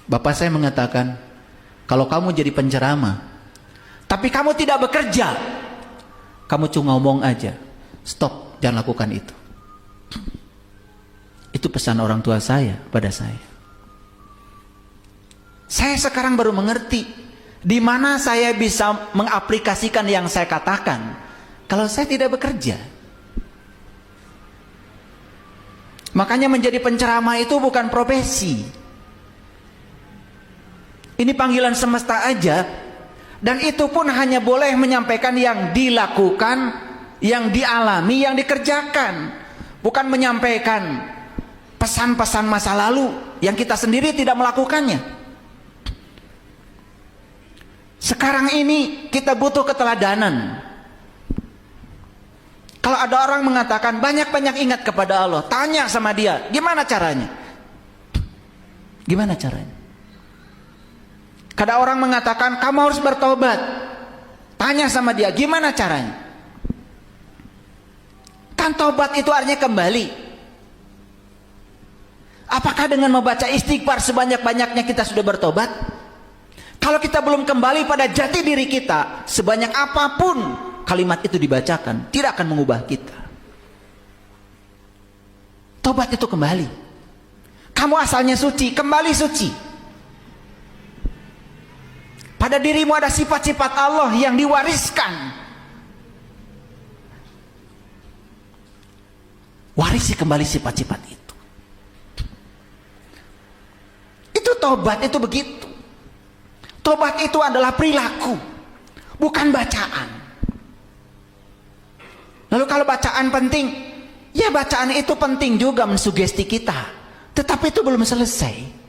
Bapak saya mengatakan, kalau kamu jadi penceramah, tapi kamu tidak bekerja, kamu cuma ngomong aja. Stop, jangan lakukan itu. Itu pesan orang tua saya pada saya. Saya sekarang baru mengerti di mana saya bisa mengaplikasikan yang saya katakan kalau saya tidak bekerja. Makanya menjadi penceramah itu bukan profesi. Ini panggilan semesta aja. Dan itu pun hanya boleh menyampaikan yang dilakukan, yang dialami, yang dikerjakan. Bukan menyampaikan pesan-pesan masa lalu yang kita sendiri tidak melakukannya. Sekarang ini kita butuh keteladanan. Kalau ada orang mengatakan banyak-banyak ingat kepada Allah, tanya sama dia, gimana caranya? Gimana caranya? Kada orang mengatakan kamu harus bertobat, tanya sama dia, gimana caranya? Kan tobat itu artinya kembali. Apakah dengan membaca istighfar sebanyak-banyaknya kita sudah bertobat? Kalau kita belum kembali pada jati diri kita, sebanyak apapun kalimat itu dibacakan, tidak akan mengubah kita. Tobat itu kembali. Kamu asalnya suci, kembali suci. Pada dirimu ada sifat-sifat Allah yang diwariskan. Warisi kembali sifat-sifat itu. Itu tobat, itu begitu. Tobat itu adalah perilaku, bukan bacaan. Lalu kalau bacaan penting, ya bacaan itu penting juga mensugesti kita. Tetapi itu belum selesai.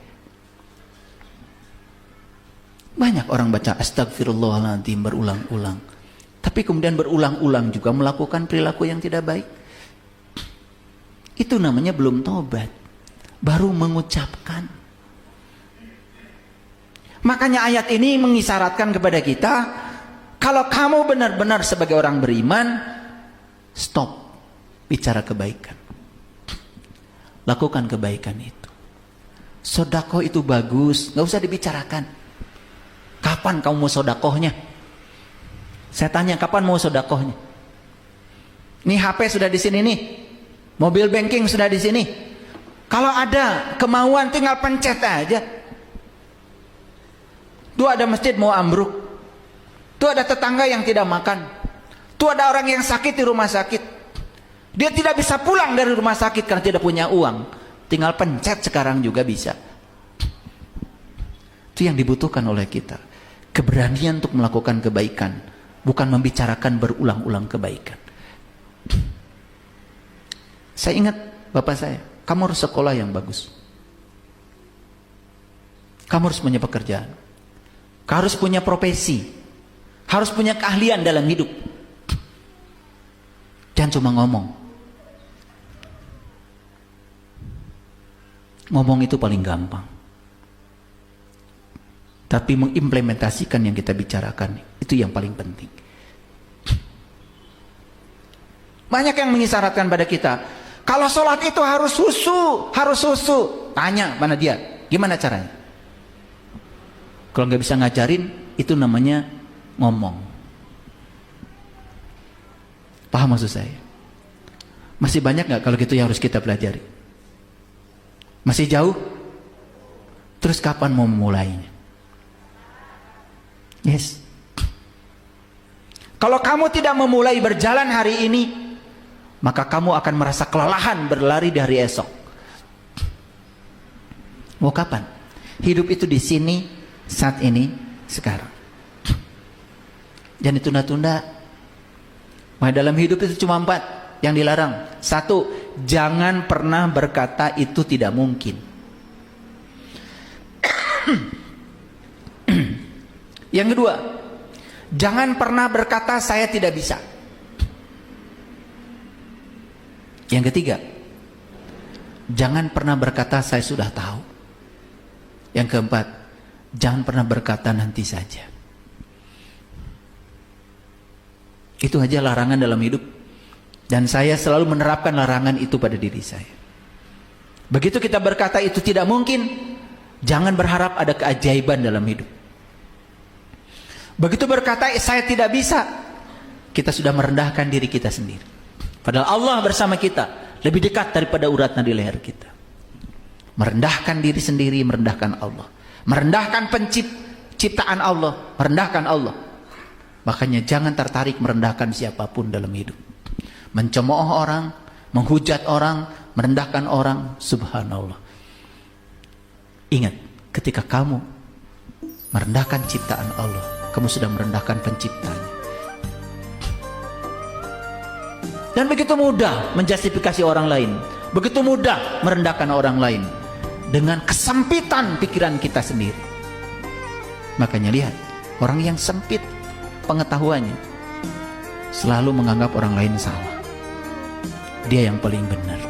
Banyak orang baca astagfirullahaladzim berulang-ulang. Tapi kemudian berulang-ulang juga melakukan perilaku yang tidak baik. Itu namanya belum tobat. Baru mengucapkan. Makanya ayat ini mengisyaratkan kepada kita, kalau kamu benar-benar sebagai orang beriman, stop bicara kebaikan. Lakukan kebaikan itu. Sedekah itu bagus, gak usah dibicarakan. Kapan kamu mau sedekahnya? Saya tanya, kapan mau sedekahnya? Nih HP sudah di sini nih. Mobil banking sudah di sini. Kalau ada kemauan tinggal pencet aja. Tuh ada masjid mau ambruk. Tuh ada tetangga yang tidak makan. Tuh ada orang yang sakit di rumah sakit. Dia tidak bisa pulang dari rumah sakit karena tidak punya uang. Tinggal pencet sekarang juga bisa. Itu yang dibutuhkan oleh kita. Keberanian untuk melakukan kebaikan, bukan membicarakan berulang-ulang kebaikan. Saya ingat bapak saya, kamu harus sekolah yang bagus. Kamu harus punya pekerjaan. Kamu harus punya profesi. Harus punya keahlian dalam hidup. Jangan cuma ngomong. Ngomong itu paling gampang. Tapi mengimplementasikan yang kita bicarakan, itu yang paling penting. Banyak yang mengisyaratkan pada kita, kalau sholat itu harus husu, harus husu. Tanya mana dia, gimana caranya? Kalau nggak bisa ngajarin, itu namanya ngomong. Paham maksud saya? Masih banyak nggak kalau gitu yang harus kita pelajari? Masih jauh? Terus kapan mau memulainya? Yes. Kalau kamu tidak memulai berjalan hari ini, maka kamu akan merasa kelelahan berlari di hari esok. Mau kapan? Hidup itu di sini, saat ini, sekarang. Jangan ditunda-tunda. Nah, dalam hidup itu cuma 4 yang dilarang. 1, jangan pernah berkata itu tidak mungkin. Yang kedua, jangan pernah berkata saya tidak bisa. Yang ketiga, jangan pernah berkata saya sudah tahu. Yang keempat, jangan pernah berkata nanti saja. Itu aja larangan dalam hidup. Dan saya selalu menerapkan larangan itu pada diri saya. Begitu kita berkata itu tidak mungkin, Jangan berharap ada keajaiban dalam hidup. Begitu berkata saya tidak bisa, kita sudah merendahkan diri kita sendiri. Padahal Allah bersama kita, lebih dekat daripada urat nadi leher kita. Merendahkan diri sendiri, merendahkan Allah. Merendahkan ciptaan Allah, merendahkan Allah. Makanya jangan tertarik merendahkan siapapun dalam hidup. Mencemooh orang, menghujat orang, merendahkan orang, subhanallah. Ingat, ketika kamu merendahkan ciptaan Allah, kamu sudah merendahkan penciptanya. Dan begitu mudah menjustifikasi orang lain, begitu mudah merendahkan orang lain dengan kesempitan pikiran kita sendiri. Makanya lihat, orang yang sempit pengetahuannya selalu menganggap orang lain salah. Dia yang paling benar.